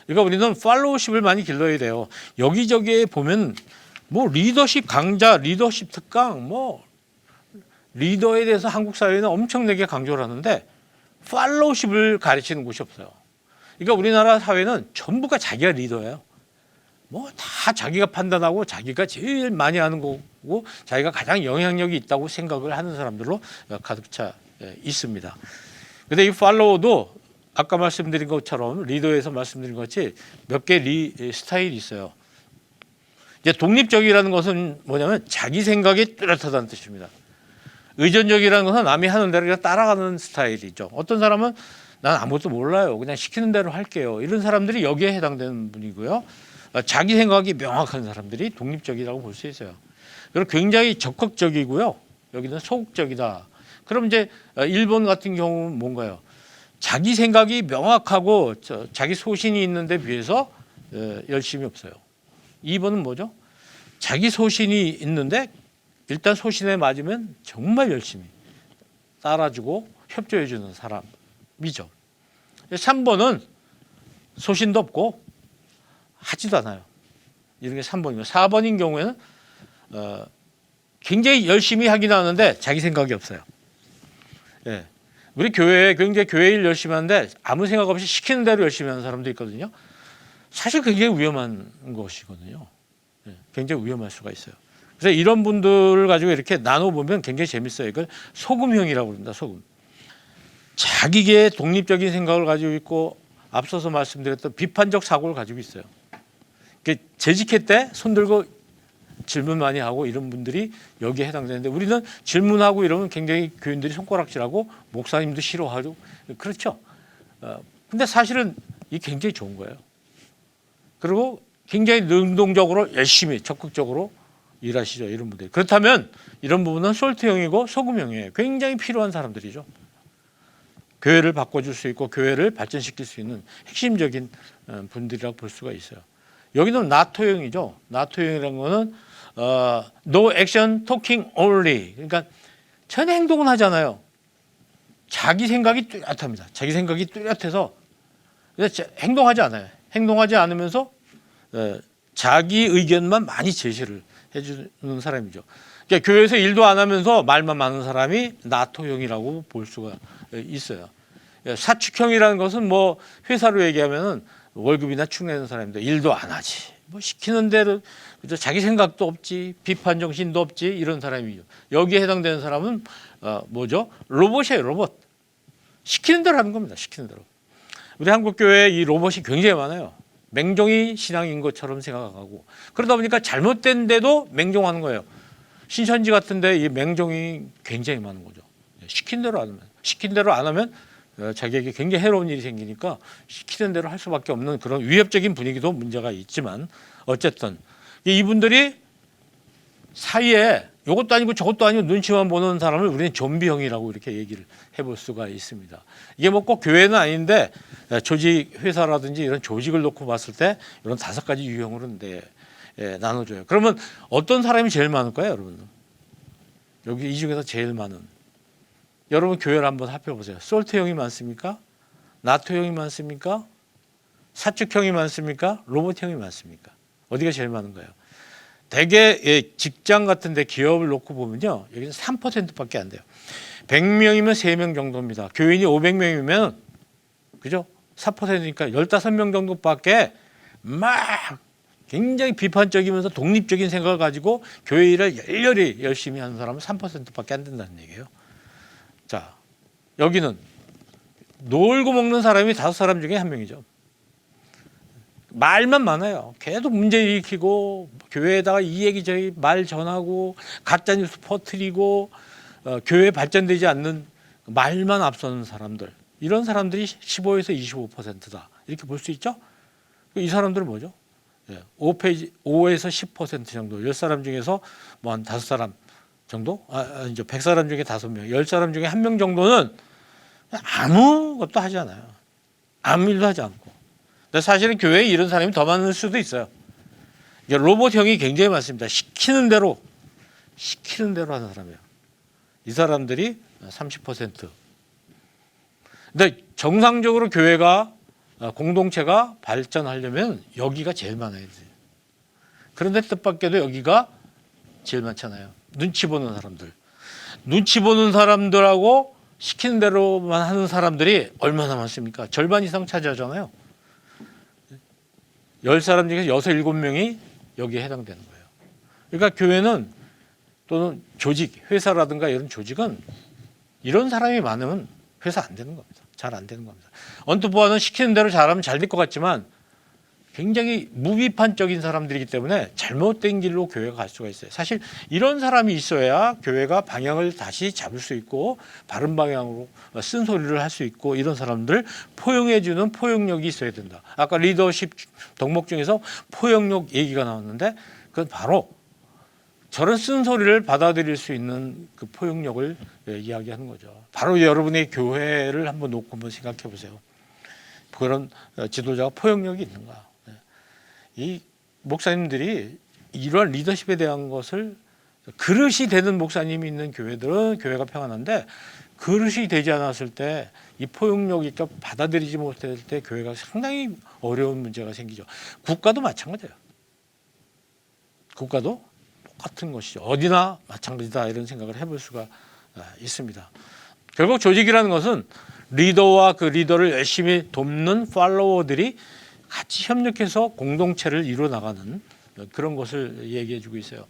그러니까 우리는 팔로우십을 많이 길러야 돼요. 여기저기에 보면 뭐 리더십 강좌, 리더십 특강, 뭐 리더에 대해서 한국 사회는 엄청나게 강조를 하는데 팔로우십을 가르치는 곳이 없어요. 그러니까 우리나라 사회는 전부가 자기가 리더예요. 뭐 다 자기가 판단하고 자기가 제일 많이 하는 거고 자기가 가장 영향력이 있다고 생각을 하는 사람들로 가득 차 있습니다. 그런데 이 팔로워도 아까 말씀드린 것처럼 리더에서 말씀드린 것 같이 몇 개 스타일이 있어요. 이제 독립적이라는 것은 뭐냐면 자기 생각이 뚜렷하다는 뜻입니다. 의존적이라는 것은 남이 하는 대로 그냥 따라가는 스타일이죠. 어떤 사람은 난 아무것도 몰라요. 그냥 시키는 대로 할게요. 이런 사람들이 여기에 해당되는 분이고요. 자기 생각이 명확한 사람들이 독립적이라고 볼 수 있어요. 그리고 굉장히 적극적이고요. 여기는 소극적이다. 그럼 이제 일본 같은 경우는 뭔가요? 자기 생각이 명확하고 자기 소신이 있는데 비해서 열심이 없어요. 2번은 뭐죠? 자기 소신이 있는데 일단 소신에 맞으면 정말 열심히 따라주고 협조해 주는 사람이죠. 3번은 소신도 없고 하지도 않아요. 이런 게 3번이고 4번인 경우에는 굉장히 열심히 하긴 하는데 자기 생각이 없어요. 예. 우리 교회에 굉장히 교회 일 열심히 하는데 아무 생각 없이 시키는 대로 열심히 하는 사람도 있거든요. 사실 굉장히 위험한 것이거든요. 예. 굉장히 위험할 수가 있어요. 그래서 이런 분들을 가지고 이렇게 나눠보면 굉장히 재밌어요. 이걸 소금형이라고 그럽니다. 소금. 자기의 독립적인 생각을 가지고 있고 앞서서 말씀드렸던 비판적 사고를 가지고 있어요. 재직회 때 손들고 질문 많이 하고 이런 분들이 여기에 해당되는데 우리는 질문하고 이러면 굉장히 교인들이 손가락질하고 목사님도 싫어하고 그렇죠. 근데 사실은 이게 굉장히 좋은 거예요. 그리고 굉장히 능동적으로 열심히 적극적으로 일하시죠. 이런 분들이. 그렇다면 이런 부분은 솔트형이고 소금형이에요. 굉장히 필요한 사람들이죠. 교회를 바꿔줄 수 있고 교회를 발전시킬 수 있는 핵심적인 분들이라고 볼 수가 있어요. 여기는 나토형이죠. 나토형이라는 거는 no action talking only. 그러니까 전혀 행동은 하잖아요. 자기 생각이 뚜렷합니다. 자기 생각이 뚜렷해서 행동하지 않아요. 행동하지 않으면서 자기 의견만 많이 제시를 해주는 사람이죠. 그러니까 교회에서 일도 안 하면서 말만 많은 사람이 나토형이라고 볼 수가 있어요. 사축형이라는 것은 뭐 회사로 얘기하면은 월급이나 축내는 사람인데 일도 안 하지. 뭐 시키는 대로 그죠? 자기 생각도 없지, 비판 정신도 없지 이런 사람이죠. 여기에 해당되는 사람은 뭐죠? 로봇이에요, 로봇. 시키는 대로 하는 겁니다. 시키는 대로. 우리 한국 교회에 이 로봇이 굉장히 많아요. 맹종이 신앙인 것처럼 생각하고 그러다 보니까 잘못된데도 맹종하는 거예요. 신천지 같은데 이 맹종이 굉장히 많은 거죠. 시킨 대로 안 하면, 시킨 대로 안 하면 자기에게 굉장히 해로운 일이 생기니까 시키는 대로 할 수밖에 없는 그런 위협적인 분위기도 문제가 있지만 어쨌든 이분들이 사이에 이것도 아니고 저것도 아니고 눈치만 보는 사람을 우리는 좀비형이라고 이렇게 얘기를 해볼 수가 있습니다. 이게 뭐 꼭 교회는 아닌데 조직 회사라든지 이런 조직을 놓고 봤을 때 이런 5가지 유형으로 나눠줘요. 그러면 어떤 사람이 제일 많을까요, 여러분? 여기 이 중에서 제일 많은. 여러분 교회를 한번 살펴보세요. 솔트형이 많습니까? 나토형이 많습니까? 사축형이 많습니까? 로봇형이 많습니까? 어디가 제일 많은가요? 대개 직장 같은데 기업을 놓고 보면요. 여기는 3%밖에 안 돼요. 100명이면 3명 정도입니다. 교인이 500명이면 그죠? 4%니까 15명 정도밖에 막 굉장히 비판적이면서 독립적인 생각을 가지고 교회 일을 열렬히 열심히 하는 사람은 3%밖에 안 된다는 얘기예요. 자, 여기는 놀고 먹는 사람이 5사람 중에 1명이죠. 말만 많아요. 계속 문제 일으키고 교회에다가 이 얘기 저기 말 전하고 가짜뉴스 퍼뜨리고 교회 발전되지 않는 말만 앞서는 사람들, 이런 사람들이 15에서 25%다 이렇게 볼 수 있죠. 이 사람들은 뭐죠? 5에서 10% 정도, 10사람 중에서 뭐 한 5사람 정도, 이제 100사람 중에 5명, 10사람 중에 1명 정도는 아무것도 하지 않아요. 아무 일도 하지 않고. 근데 사실은 교회에 이런 사람이 더 많을 수도 있어요. 이제 로봇형이 굉장히 많습니다. 시키는 대로 하는 사람이에요. 이 사람들이 30%. 근데 정상적으로 교회가 공동체가 발전하려면 여기가 제일 많아야 돼요. 그런데 뜻밖에도 여기가 제일 많잖아요. 눈치 보는 사람들. 눈치 보는 사람들하고 시키는 대로만 하는 사람들이 얼마나 많습니까? 절반 이상 차지하잖아요. 10사람 중에서 6, 7명이 여기에 해당되는 거예요. 그러니까 교회는 또는 조직, 회사라든가 이런 조직은 이런 사람이 많으면 회사 안 되는 겁니다. 잘 안 되는 겁니다. 언뜻 보아는 시키는 대로 잘하면 잘 될 것 같지만 굉장히 무비판적인 사람들이기 때문에 잘못된 길로 교회가 갈 수가 있어요. 사실 이런 사람이 있어야 교회가 방향을 다시 잡을 수 있고 바른 방향으로 쓴소리를 할 수 있고, 이런 사람들 포용해주는 포용력이 있어야 된다. 아까 리더십 덕목 중에서 포용력 얘기가 나왔는데 그건 바로 저런 쓴소리를 받아들일 수 있는 그 포용력을 이야기하는 거죠. 바로 여러분의 교회를 한번 놓고 한번 생각해 보세요. 그런 지도자가 포용력이 있는가. 이 목사님들이 이러한 리더십에 대한 것을, 그릇이 되는 목사님이 있는 교회들은 교회가 평안한데, 그릇이 되지 않았을 때 이 포용력이 받아들이지 못할 때 교회가 상당히 어려운 문제가 생기죠. 국가도 마찬가지예요. 국가도 똑같은 것이죠. 어디나 마찬가지다, 이런 생각을 해볼 수가 있습니다. 결국 조직이라는 것은 리더와 그 리더를 열심히 돕는 팔로워들이 같이 협력해서 공동체를 이루어 나가는 그런 것을 얘기해 주고 있어요.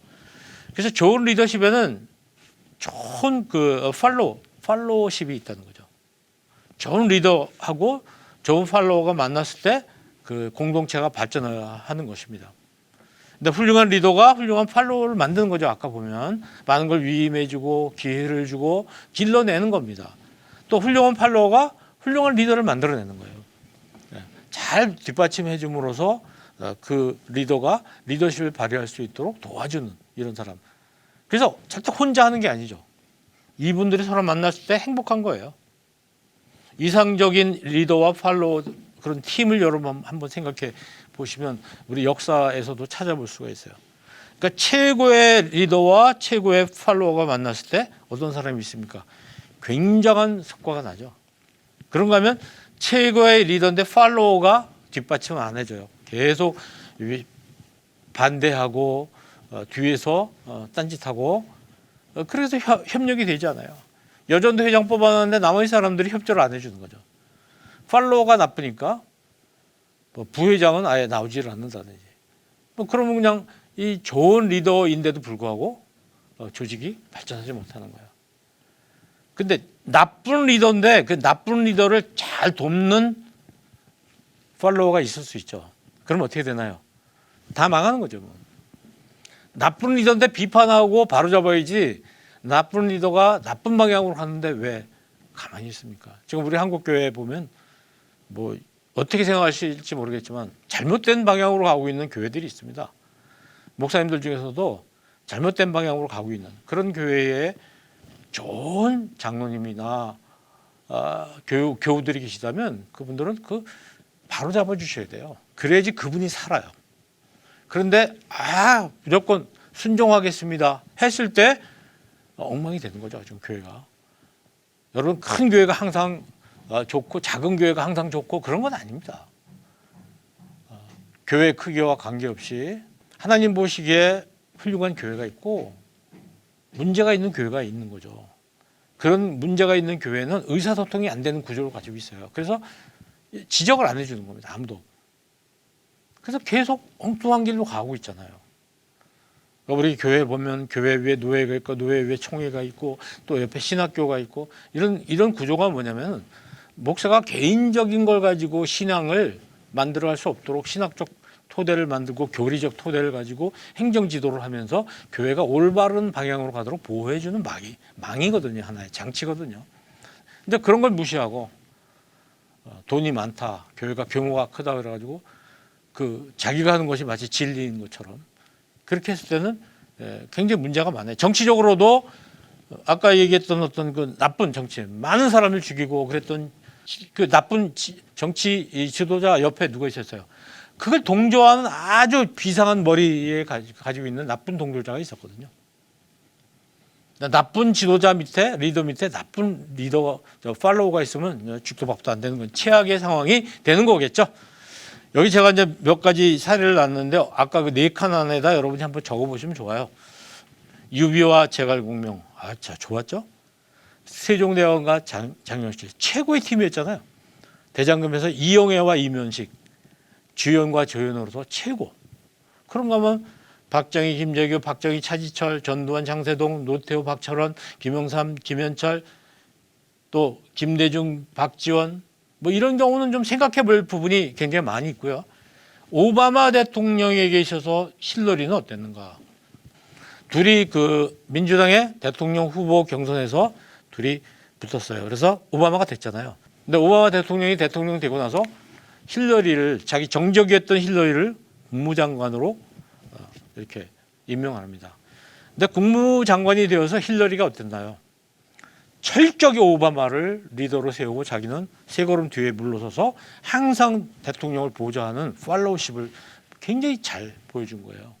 그래서 좋은 리더십에는 좋은 그 팔로워십이 있다는 거죠. 좋은 리더하고 좋은 팔로워가 만났을 때 그 공동체가 발전하는 것입니다. 근데 훌륭한 리더가 훌륭한 팔로워를 만드는 거죠. 아까 보면 많은 걸 위임해 주고 기회를 주고 길러내는 겁니다. 또 훌륭한 팔로워가 훌륭한 리더를 만들어내는 거예요. 잘 뒷받침해 줌으로써 그 리더가 리더십을 발휘할 수 있도록 도와주는 이런 사람. 그래서 절대 혼자 하는 게 아니죠. 이분들이 서로 만났을 때 행복한 거예요. 이상적인 리더와 팔로워, 그런 팀을 여러분 한번 생각해 보시면 우리 역사에서도 찾아볼 수가 있어요. 그러니까 최고의 리더와 최고의 팔로워가 만났을 때 어떤 사람이 있습니까? 굉장한 성과가 나죠. 그런가 하면 최고의 리더인데 팔로워가 뒷받침 안 해줘요. 계속 반대하고 뒤에서 딴짓하고, 그래서 협력이 되지 않아요. 여전도 회장 뽑아놨는데 나머지 사람들이 협조를 안 해주는 거죠. 팔로워가 나쁘니까 부회장은 아예 나오지를 않는다든지. 그러면 그냥 이 좋은 리더인데도 불구하고 조직이 발전하지 못하는 거예요. 근데 나쁜 리더인데 그 나쁜 리더를 잘 돕는 팔로워가 있을 수 있죠. 그럼 어떻게 되나요? 다 망하는 거죠. 뭐. 나쁜 리더인데 비판하고 바로잡아야지, 나쁜 리더가 나쁜 방향으로 가는데 왜 가만히 있습니까? 지금 우리 한국교회에 보면 뭐 어떻게 생각하실지 모르겠지만 잘못된 방향으로 가고 있는 교회들이 있습니다. 목사님들 중에서도 잘못된 방향으로 가고 있는 그런 교회에 좋은 장로님이나 교우들이 계시다면 그분들은 바로 잡아주셔야 돼요. 그래야지 그분이 살아요. 그런데 무조건 순종하겠습니다 했을 때 엉망이 되는 거죠. 지금 교회가. 여러분, 큰 교회가 항상 좋고 작은 교회가 항상 좋고 그런 건 아닙니다. 교회 크기와 관계없이 하나님 보시기에 훌륭한 교회가 있고 문제가 있는 교회가 있는 거죠. 그런 문제가 있는 교회는 의사소통이 안 되는 구조를 가지고 있어요. 그래서 지적을 안 해주는 겁니다. 아무도. 그래서 계속 엉뚱한 길로 가고 있잖아요. 우리 교회 보면 교회 위에 노회가 있고 노회 위에 총회가 있고 또 옆에 신학교가 있고 이런 구조가 뭐냐면 목사가 개인적인 걸 가지고 신앙을 만들어갈 수 없도록 신학적 토대를 만들고 교리적 토대를 가지고 행정 지도를 하면서 교회가 올바른 방향으로 가도록 보호해주는 망이거든요. 하나의 장치거든요. 근데 그런 걸 무시하고 돈이 많다, 교회가 규모가 크다 그래가지고 그 자기가 하는 것이 마치 진리인 것처럼 그렇게 했을 때는 굉장히 문제가 많아요. 정치적으로도 아까 얘기했던 어떤 그 나쁜 정치, 많은 사람을 죽이고 그랬던 그 나쁜 정치 지도자 옆에 누가 있었어요. 그걸 동조하는 아주 비상한 머리에 가지고 있는 나쁜 동조자가 있었거든요. 나쁜 지도자 밑에, 리더 밑에 나쁜 리더, 팔로워가 있으면 죽도 밥도 안 되는 건 최악의 상황이 되는 거겠죠. 여기 제가 이제 몇 가지 사례를 놨는데 아까 그 4칸 안에다 여러분이 한번 적어보시면 좋아요. 유비와 제갈공명, 자 좋았죠. 세종대왕과 장영실 최고의 팀이었잖아요. 대장금에서 이영애와 이면식, 주연과 조연으로서 최고. 그런가 하면 박정희, 김재규, 박정희, 차지철, 전두환, 장세동, 노태우, 박철원, 김영삼, 김현철, 또 김대중, 박지원 뭐 이런 경우는 좀 생각해 볼 부분이 굉장히 많이 있고요. 오바마 대통령에게 있어서 힐러리는 어땠는가? 둘이 그 민주당의 대통령 후보 경선에서 둘이 붙었어요. 그래서 오바마가 됐잖아요. 근데 오바마 대통령이 대통령 되고 나서 힐러리를 자기 정적이었던 힐러리를 국무장관으로 이렇게 임명합니다. 근데 국무장관이 되어서 힐러리가 어땠나요? 철저히 오바마를 리더로 세우고 자기는 세 걸음 뒤에 물러서서 항상 대통령을 보좌하는 팔로우십을 굉장히 잘 보여준 거예요.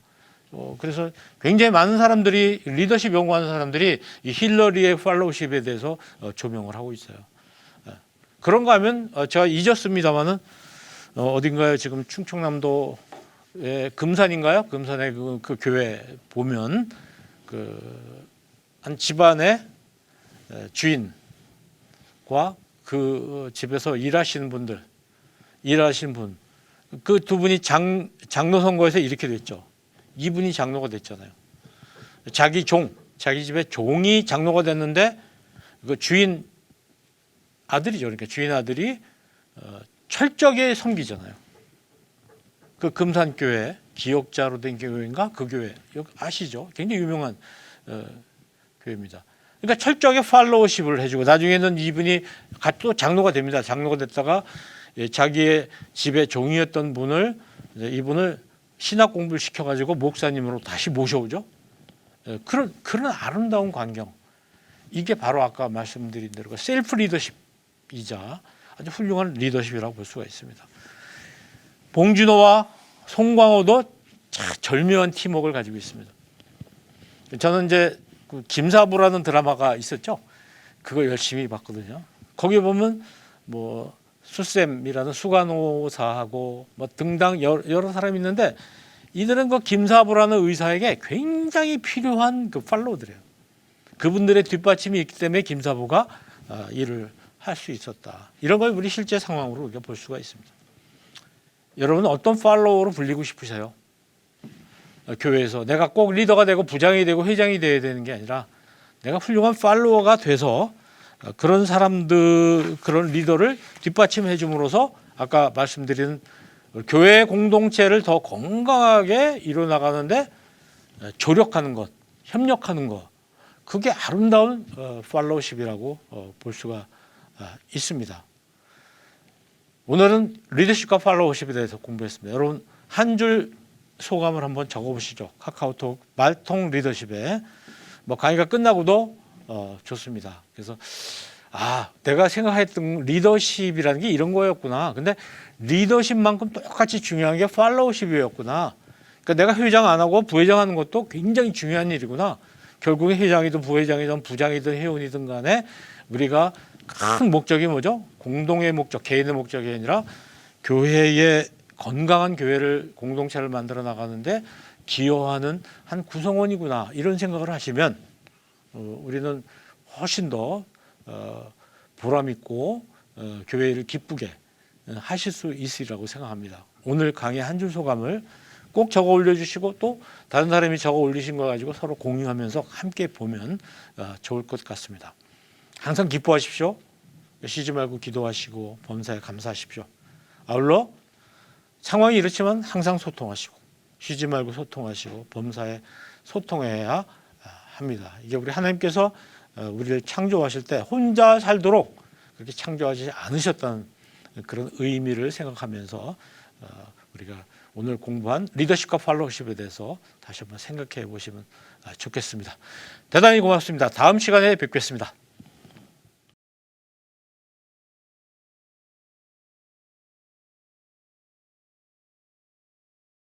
그래서 굉장히 많은 사람들이 리더십 연구하는 사람들이 이 힐러리의 팔로우십에 대해서 조명을 하고 있어요. 그런가 하면 제가 잊었습니다만은 어딘가에 지금 충청남도의 금산인가요? 금산의 그 교회 보면 한 집안의 주인과 그 집에서 일하시는 분, 그 두 분이 장로 선거에서 이렇게 됐죠. 이분이 장로가 됐잖아요. 자기 집의 종이 장로가 됐는데 그 주인 아들이죠. 그러니까 주인 아들이 철저하게 섬기잖아요. 그 금산교회 기역자로 된 교회인가? 그 교회 아시죠? 굉장히 유명한 교회입니다. 그러니까 철저하게 팔로우십을 해주고 나중에는 이분이 또 장로가 됩니다. 장로가 됐다가 자기의 집의 종이었던 이분을 신학 공부를 시켜가지고 목사님으로 다시 모셔오죠. 그런 아름다운 광경. 이게 바로 아까 말씀드린 대로 셀프 리더십이자 아주 훌륭한 리더십이라고 볼 수가 있습니다. 봉준호와 송광호도 절묘한 팀워크를 가지고 있습니다. 저는 이제 그 김사부라는 드라마가 있었죠. 그거 열심히 봤거든요. 거기 보면 뭐 수쌤이라는 수간호사하고 뭐 등당 여러 사람이 있는데 이들은 그 김사부라는 의사에게 굉장히 필요한 그 팔로우들이에요. 그분들의 뒷받침이 있기 때문에 김사부가 일을 할 수 있었다. 이런 걸 우리 실제 상황으로 우리가 볼 수가 있습니다. 여러분은 어떤 팔로워로 불리고 싶으세요? 교회에서 내가 꼭 리더가 되고 부장이 되고 회장이 되어야 되는 게 아니라 내가 훌륭한 팔로워가 돼서 그런 사람들, 그런 리더를 뒷받침해 줌으로써 아까 말씀드린 교회 공동체를 더 건강하게 이뤄나가는데 조력하는 것, 협력하는 것, 그게 아름다운 팔로우십이라고 볼 수가 있습니다. 오늘은 리더십과 팔로우십에 대해서 공부했습니다. 여러분 한 줄 소감을 한번 적어보시죠. 카카오톡 말통 리더십에 뭐 강의가 끝나고도 좋습니다. 그래서 내가 생각했던 리더십이라는 게 이런 거였구나. 근데 리더십만큼 똑같이 중요한 게 팔로우십이었구나. 그러니까 내가 회장 안 하고 부회장 하는 것도 굉장히 중요한 일이구나. 결국에 회장이든 부회장이든 부장이든 회원이든 간에 우리가 큰 목적이 뭐죠? 공동의 목적, 개인의 목적이 아니라 교회의 건강한 교회를 공동체를 만들어 나가는데 기여하는 한 구성원이구나. 이런 생각을 하시면 우리는 훨씬 더 보람 있고 교회를 기쁘게 하실 수 있으리라고 생각합니다. 오늘 강의 한 줄 소감을 꼭 적어 올려주시고 또 다른 사람이 적어 올리신 거 가지고 서로 공유하면서 함께 보면 좋을 것 같습니다. 항상 기뻐하십시오. 쉬지 말고 기도하시고 범사에 감사하십시오. 아울러 상황이 이렇지만 항상 소통하시고 쉬지 말고 소통하시고 범사에 소통해야 합니다. 이게 우리 하나님께서 우리를 창조하실 때 혼자 살도록 그렇게 창조하지 않으셨다는 그런 의미를 생각하면서 우리가 오늘 공부한 리더십과 팔로우십에 대해서 다시 한번 생각해 보시면 좋겠습니다. 대단히 고맙습니다. 다음 시간에 뵙겠습니다.